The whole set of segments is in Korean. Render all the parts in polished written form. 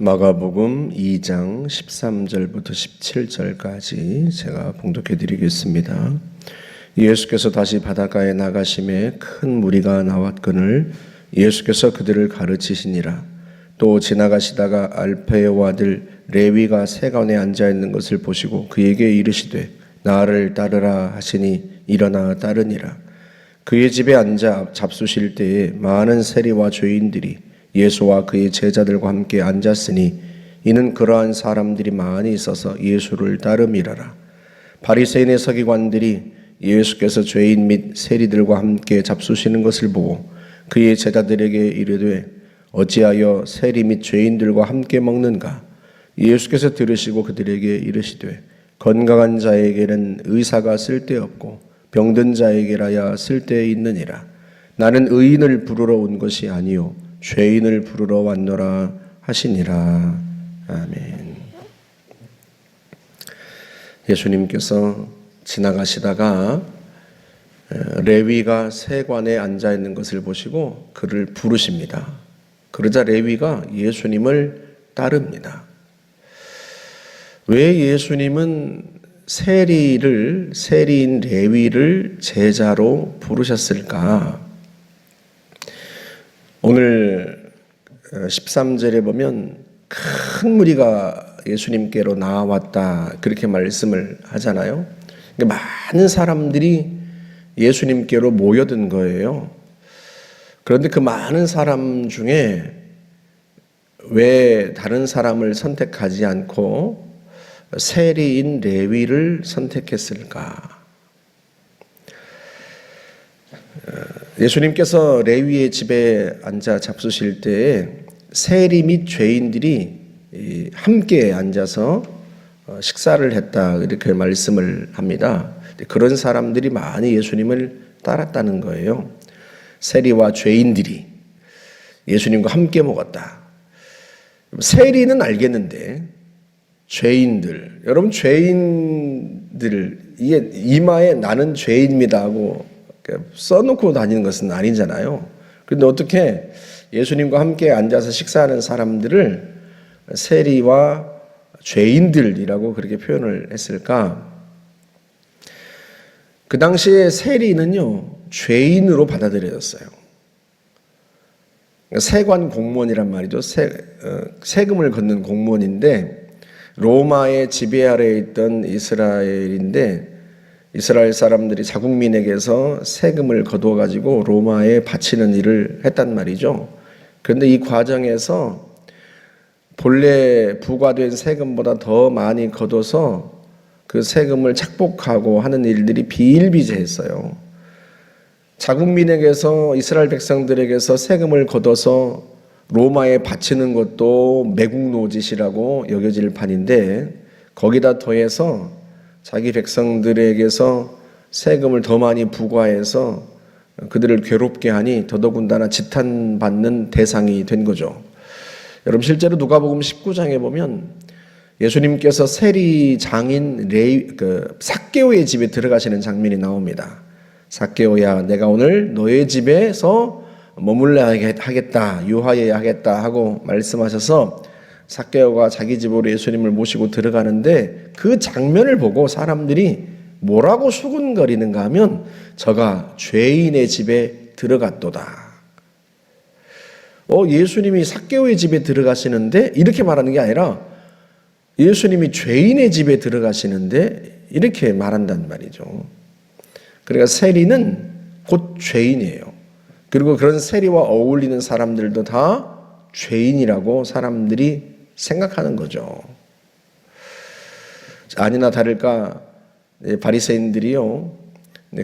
마가복음 2장 13절부터 17절까지 제가 봉독해 드리겠습니다. 예수께서 다시 바닷가에 나가심에 큰 무리가 나왔거늘 예수께서 그들을 가르치시니라. 또 지나가시다가 알페의 아들 레위가 세관에 앉아 있는 것을 보시고 그에게 이르시되 나를 따르라 하시니 일어나 따르니라. 그의 집에 앉아 잡수실 때에 많은 세리와 죄인들이 예수와 그의 제자들과 함께 앉았으니 이는 그러한 사람들이 많이 있어서 예수를 따름이라라. 바리새인의 서기관들이 예수께서 죄인 및 세리들과 함께 잡수시는 것을 보고 그의 제자들에게 이르되 어찌하여 세리 및 죄인들과 함께 먹는가? 예수께서 들으시고 그들에게 이르시되 건강한 자에게는 의사가 쓸데없고 병든 자에게라야 쓸데있느니라. 나는 의인을 부르러 온 것이 아니요 죄인을 부르러 왔노라 하시니라. 아멘. 예수님께서 지나가시다가 레위가 세관에 앉아 있는 것을 보시고 그를 부르십니다. 그러자 레위가 예수님을 따릅니다. 왜 예수님은 세리인 레위를 제자로 부르셨을까? 오늘 13절에 보면 큰 무리가 예수님께로 나왔다 그렇게 말씀을 하잖아요. 많은 사람들이 예수님께로 모여든 거예요. 그런데 그 많은 사람 중에 왜 다른 사람을 선택하지 않고 세리인 레위를 선택했을까? 예수님께서 레위의 집에 앉아 잡수실 때에 세리 및 죄인들이 함께 앉아서 식사를 했다 이렇게 말씀을 합니다. 그런 사람들이 많이 예수님을 따랐다는 거예요. 세리와 죄인들이 예수님과 함께 먹었다. 세리는 알겠는데 죄인들, 여러분 죄인들 이게 이마에 나는 죄인입니다 하고 써놓고 다니는 것은 아니잖아요. 그런데 어떻게 예수님과 함께 앉아서 식사하는 사람들을 세리와 죄인들이라고 그렇게 표현을 했을까? 그 당시에 세리는요 죄인으로 받아들여졌어요. 세관 공무원이란 말이죠. 세금을 걷는 공무원인데 로마의 지배 아래에 있던 이스라엘인데 이스라엘 사람들이 자국민에게서 세금을 거두어 가지고 로마에 바치는 일을 했단 말이죠. 그런데 이 과정에서 본래 부과된 세금보다 더 많이 거둬서 그 세금을 착복하고 하는 일들이 비일비재했어요. 자국민에게서 이스라엘 백성들에게서 세금을 걷어서 로마에 바치는 것도 매국노짓이라고 여겨질 판인데 거기다 더해서 자기 백성들에게서 세금을 더 많이 부과해서 그들을 괴롭게 하니 더더군다나 지탄받는 대상이 된 거죠. 여러분 실제로 누가복음 19장에 보면 예수님께서 세리 장인 삭개오의 집에 들어가시는 장면이 나옵니다. 삭개오야 내가 오늘 너의 집에서 머물러 하겠다 유하여야 하겠다 하고 말씀하셔서 삭개오가 자기 집으로 예수님을 모시고 들어가는데 그 장면을 보고 사람들이 뭐라고 수군거리는가 하면 저가 죄인의 집에 들어갔도다. 예수님이 삭개오의 집에 들어가시는데 이렇게 말하는 게 아니라 예수님이 죄인의 집에 들어가시는데 이렇게 말한단 말이죠. 그러니까 세리는 곧 죄인이에요. 그리고 그런 세리와 어울리는 사람들도 다 죄인이라고 사람들이 생각하는 거죠. 아니나 다를까 바리새인들이요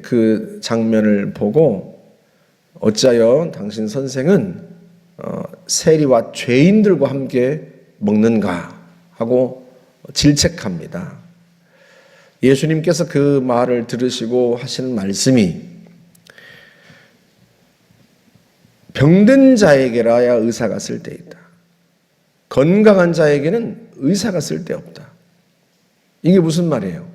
그 장면을 보고 어찌하여 당신 선생은 세리와 죄인들과 함께 먹는가 하고 질책합니다. 예수님께서 그 말을 들으시고 하시는 말씀이 병든 자에게라야 의사가 쓸데있다. 건강한 자에게는 의사가 쓸데없다. 이게 무슨 말이에요?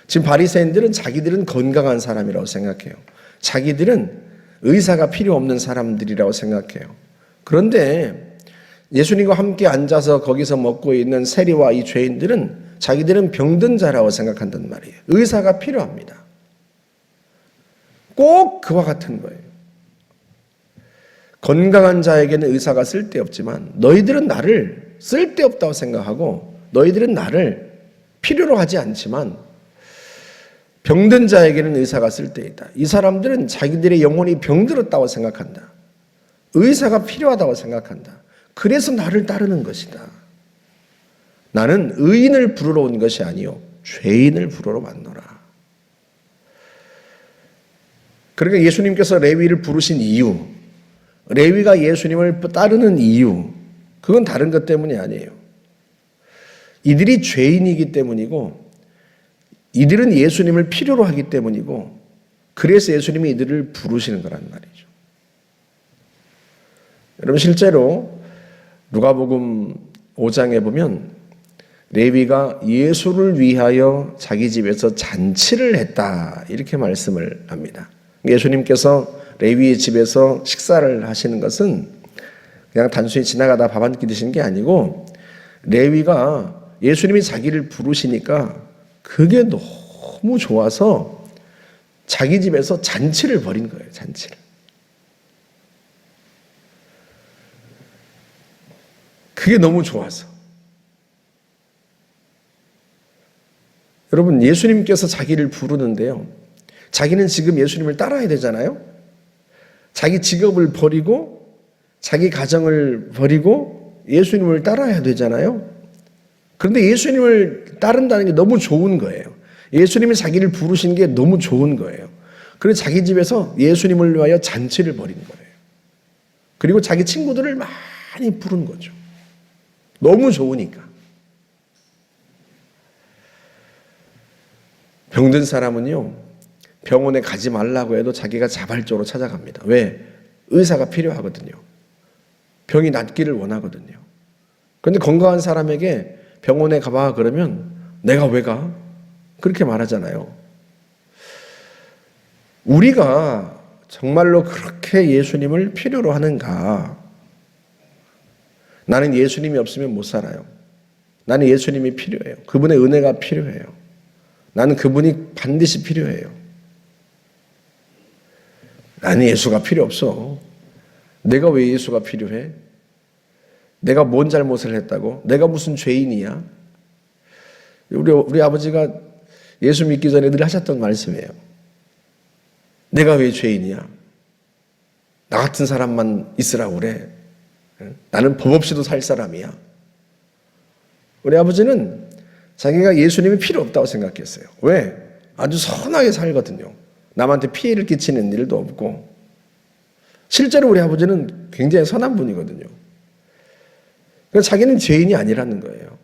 지금 바리새인들은 자기들은 건강한 사람이라고 생각해요. 자기들은 의사가 필요 없는 사람들이라고 생각해요. 그런데 예수님과 함께 앉아서 거기서 먹고 있는 세리와 이 죄인들은 자기들은 병든 자라고 생각한단 말이에요. 의사가 필요합니다. 꼭 그와 같은 거예요. 건강한 자에게는 의사가 쓸데없지만 너희들은 나를 쓸데없다고 생각하고 너희들은 나를 필요로 하지 않지만 병든 자에게는 의사가 쓸데있다. 이 사람들은 자기들의 영혼이 병들었다고 생각한다. 의사가 필요하다고 생각한다. 그래서 나를 따르는 것이다. 나는 의인을 부르러 온 것이 아니요 죄인을 부르러 왔노라. 그러니까 예수님께서 레위를 부르신 이유, 레위가 예수님을 따르는 이유, 그건 다른 것 때문이 아니에요. 이들이 죄인이기 때문이고 이들은 예수님을 필요로 하기 때문이고 그래서 예수님이 이들을 부르시는 거란 말이죠. 여러분 실제로 누가복음 5장에 보면 레위가 예수를 위하여 자기 집에서 잔치를 했다 이렇게 말씀을 합니다. 예수님께서 레위의 집에서 식사를 하시는 것은 그냥 단순히 지나가다 밥 한 끼 드시는 게 아니고 레위가 예수님이 자기를 부르시니까 그게 너무 좋아서 자기 집에서 잔치를 벌인 거예요. 잔치를. 그게 너무 좋아서. 여러분 예수님께서 자기를 부르는데요. 자기는 지금 예수님을 따라야 되잖아요. 자기 직업을 버리고 자기 가정을 버리고 예수님을 따라야 되잖아요. 그런데 예수님을 따른다는 게 너무 좋은 거예요. 예수님이 자기를 부르신 게 너무 좋은 거예요. 그래서 자기 집에서 예수님을 위하여 잔치를 벌인 거예요. 그리고 자기 친구들을 많이 부른 거죠. 너무 좋으니까. 병든 사람은요, 병원에 가지 말라고 해도 자기가 자발적으로 찾아갑니다. 왜? 의사가 필요하거든요. 병이 낫기를 원하거든요. 그런데 건강한 사람에게 병원에 가봐 그러면 내가 왜 가? 그렇게 말하잖아요. 우리가 정말로 그렇게 예수님을 필요로 하는가? 나는 예수님이 없으면 못 살아요. 나는 예수님이 필요해요. 그분의 은혜가 필요해요. 나는 그분이 반드시 필요해요. 나는 예수가 필요 없어. 내가 왜 예수가 필요해? 내가 뭔 잘못을 했다고? 내가 무슨 죄인이야? 우리 아버지가 예수 믿기 전에 늘 하셨던 말씀이에요. 내가 왜 죄인이야? 나 같은 사람만 있으라고 그래. 나는 법 없이도 살 사람이야. 우리 아버지는 자기가 예수님이 필요 없다고 생각했어요. 왜? 아주 선하게 살거든요. 남한테 피해를 끼치는 일도 없고. 실제로 우리 아버지는 굉장히 선한 분이거든요. 그러니까 자기는 죄인이 아니라는 거예요.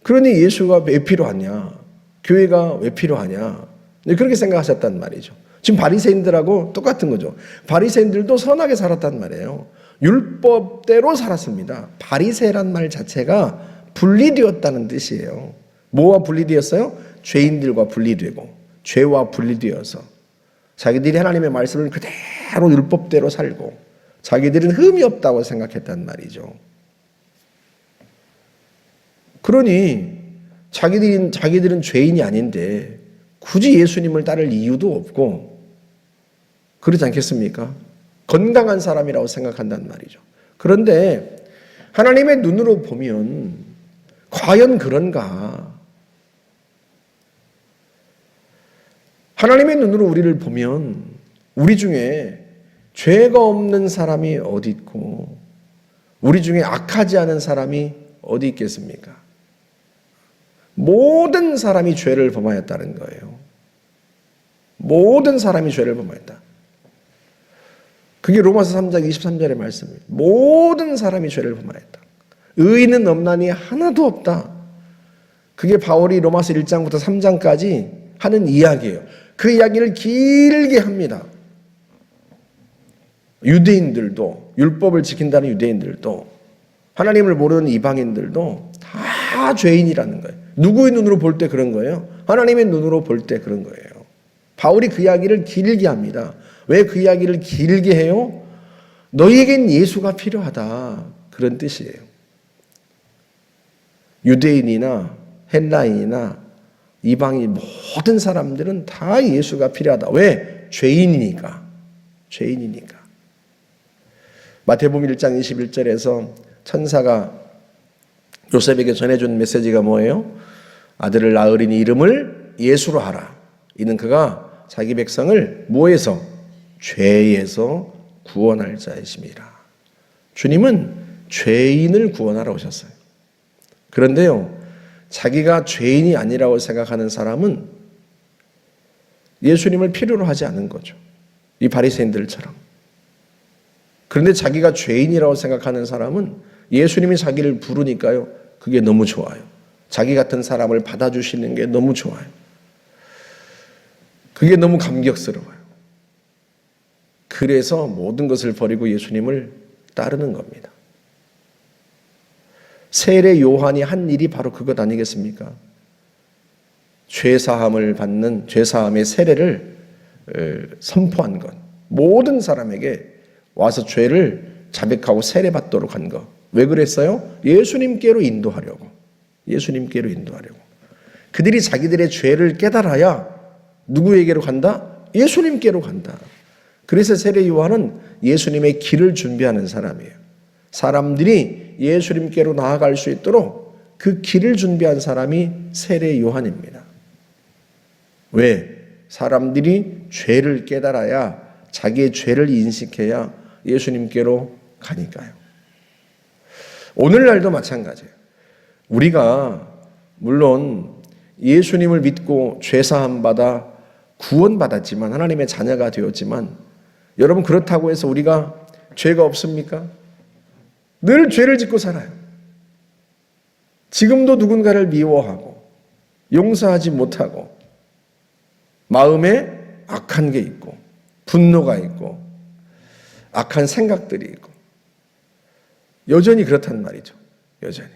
그러니 예수가 왜 필요하냐? 교회가 왜 필요하냐? 그렇게 생각하셨단 말이죠. 지금 바리새인들하고 똑같은 거죠. 바리새인들도 선하게 살았단 말이에요. 율법대로 살았습니다. 바리새란 말 자체가 분리되었다는 뜻이에요. 뭐와 분리되었어요? 죄인들과 분리되고 죄와 분리되어서 자기들이 하나님의 말씀을 그대로 율법대로 살고 자기들은 흠이 없다고 생각했단 말이죠. 그러니 자기들은 죄인이 아닌데 굳이 예수님을 따를 이유도 없고 그러지 않겠습니까? 건강한 사람이라고 생각한단 말이죠. 그런데 하나님의 눈으로 보면 과연 그런가? 하나님의 눈으로 우리를 보면 우리 중에 죄가 없는 사람이 어디 있고 우리 중에 악하지 않은 사람이 어디 있겠습니까? 모든 사람이 죄를 범하였다는 거예요. 모든 사람이 죄를 범하였다. 그게 로마서 3장 23절의 말씀입니다. 모든 사람이 죄를 범하였다. 의인은 없나니 하나도 없다. 그게 바울이 로마서 1장부터 3장까지 하는 이야기예요. 그 이야기를 길게 합니다. 유대인들도, 율법을 지킨다는 유대인들도, 하나님을 모르는 이방인들도 다 죄인이라는 거예요. 누구의 눈으로 볼 때 그런 거예요? 하나님의 눈으로 볼 때 그런 거예요. 바울이 그 이야기를 길게 합니다. 왜 그 이야기를 길게 해요? 너희에겐 예수가 필요하다. 그런 뜻이에요. 유대인이나 헬라인이나 이방인 모든 사람들은 다 예수가 필요하다. 왜? 죄인이니까. 죄인이니까. 마태복음 1장 21절에서 천사가 요셉에게 전해준 메시지가 뭐예요? 아들을 낳으리니 이름을 예수로 하라. 이는 그가 자기 백성을 뭐에서? 죄에서 구원할 자이심이라. 주님은 죄인을 구원하러 오셨어요. 그런데요, 자기가 죄인이 아니라고 생각하는 사람은 예수님을 필요로 하지 않은 거죠. 이 바리새인들처럼. 그런데 자기가 죄인이라고 생각하는 사람은 예수님이 자기를 부르니까요, 그게 너무 좋아요. 자기 같은 사람을 받아주시는 게 너무 좋아요. 그게 너무 감격스러워요. 그래서 모든 것을 버리고 예수님을 따르는 겁니다. 세례 요한이 한 일이 바로 그것 아니겠습니까? 죄사함을 받는, 죄사함의 세례를 선포한 것. 모든 사람에게 와서 죄를 자백하고 세례받도록 한 것. 왜 그랬어요? 예수님께로 인도하려고. 예수님께로 인도하려고. 그들이 자기들의 죄를 깨달아야 누구에게로 간다? 예수님께로 간다. 그래서 세례 요한은 예수님의 길을 준비하는 사람이에요. 사람들이 예수님께로 나아갈 수 있도록 그 길을 준비한 사람이 세례 요한입니다. 왜? 사람들이 죄를 깨달아야, 자기의 죄를 인식해야 예수님께로 가니까요. 오늘날도 마찬가지예요. 우리가 물론 예수님을 믿고 죄사함 받아 구원받았지만, 하나님의 자녀가 되었지만, 여러분 그렇다고 해서 우리가 죄가 없습니까? 늘 죄를 짓고 살아요. 지금도 누군가를 미워하고 용서하지 못하고 마음에 악한 게 있고 분노가 있고 악한 생각들이 있고 여전히 그렇단 말이죠. 여전히.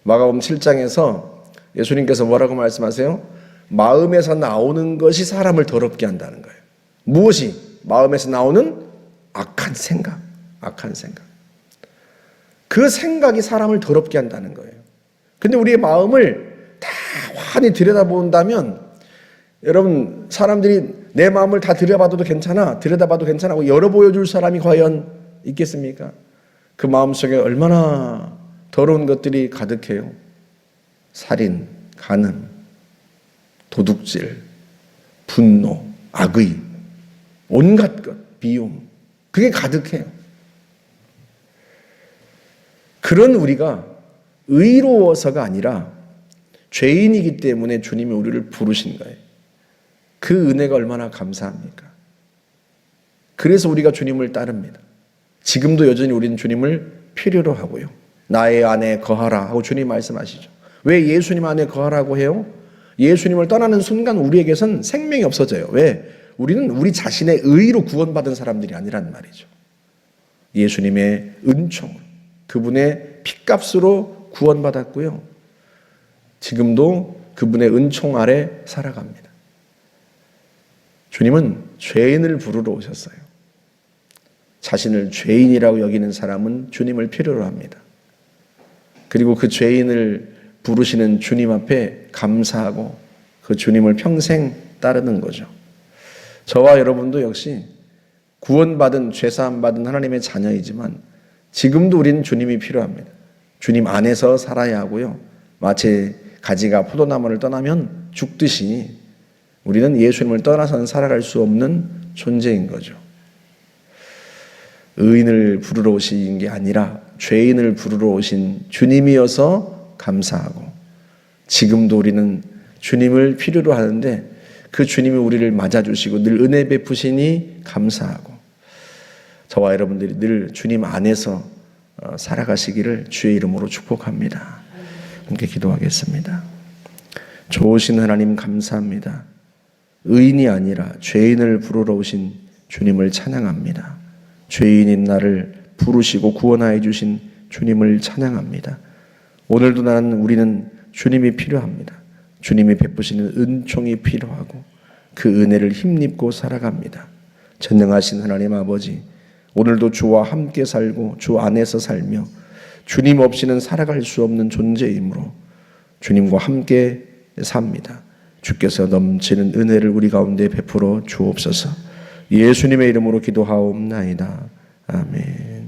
마가복음 7장에서 예수님께서 뭐라고 말씀하세요? 마음에서 나오는 것이 사람을 더럽게 한다는 거예요. 무엇이? 마음에서 나오는 악한 생각. 악한 생각. 그 생각이 사람을 더럽게 한다는 거예요. 근데 우리의 마음을 다 환히 들여다본다면, 여러분, 사람들이 내 마음을 다 들여다봐도 괜찮아 하고 열어 보여줄 사람이 과연 있겠습니까? 그 마음 속에 얼마나 더러운 것들이 가득해요. 살인, 간음, 도둑질, 분노, 악의, 온갖 것, 비움, 그게 가득해요. 그런 우리가 의로워서가 아니라 죄인이기 때문에 주님이 우리를 부르신 거예요. 그 은혜가 얼마나 감사합니까? 그래서 우리가 주님을 따릅니다. 지금도 여전히 우리는 주님을 필요로 하고요. 나의 안에 거하라 하고 주님 말씀하시죠. 왜 예수님 안에 거하라고 해요? 예수님을 떠나는 순간 우리에게선 생명이 없어져요. 왜? 우리는 우리 자신의 의로 구원받은 사람들이 아니란 말이죠. 예수님의 은총으로, 그분의 핏값으로 구원받았고요. 지금도 그분의 은총 아래 살아갑니다. 주님은 죄인을 부르러 오셨어요. 자신을 죄인이라고 여기는 사람은 주님을 필요로 합니다. 그리고 그 죄인을 부르시는 주님 앞에 감사하고 그 주님을 평생 따르는 거죠. 저와 여러분도 역시 구원받은, 죄사함받은 하나님의 자녀이지만 지금도 우리는 주님이 필요합니다. 주님 안에서 살아야 하고요. 마치 가지가 포도나무를 떠나면 죽듯이 우리는 예수님을 떠나서는 살아갈 수 없는 존재인 거죠. 의인을 부르러 오신 게 아니라 죄인을 부르러 오신 주님이어서 감사하고, 지금도 우리는 주님을 필요로 하는데 그 주님이 우리를 맞아주시고 늘 은혜 베푸시니 감사하고, 저와 여러분들이 늘 주님 안에서 살아가시기를 주의 이름으로 축복합니다. 함께 기도하겠습니다. 좋으신 하나님 감사합니다. 의인이 아니라 죄인을 부르러 오신 주님을 찬양합니다. 죄인인 나를 부르시고 구원하여 주신 주님을 찬양합니다. 오늘도 우리는 주님이 필요합니다. 주님이 베푸시는 은총이 필요하고 그 은혜를 힘입고 살아갑니다. 전능하신 하나님 아버지, 오늘도 주와 함께 살고 주 안에서 살며 주님 없이는 살아갈 수 없는 존재이므로 주님과 함께 삽니다. 주께서 넘치는 은혜를 우리 가운데 베풀어 주옵소서. 예수님의 이름으로 기도하옵나이다. 아멘.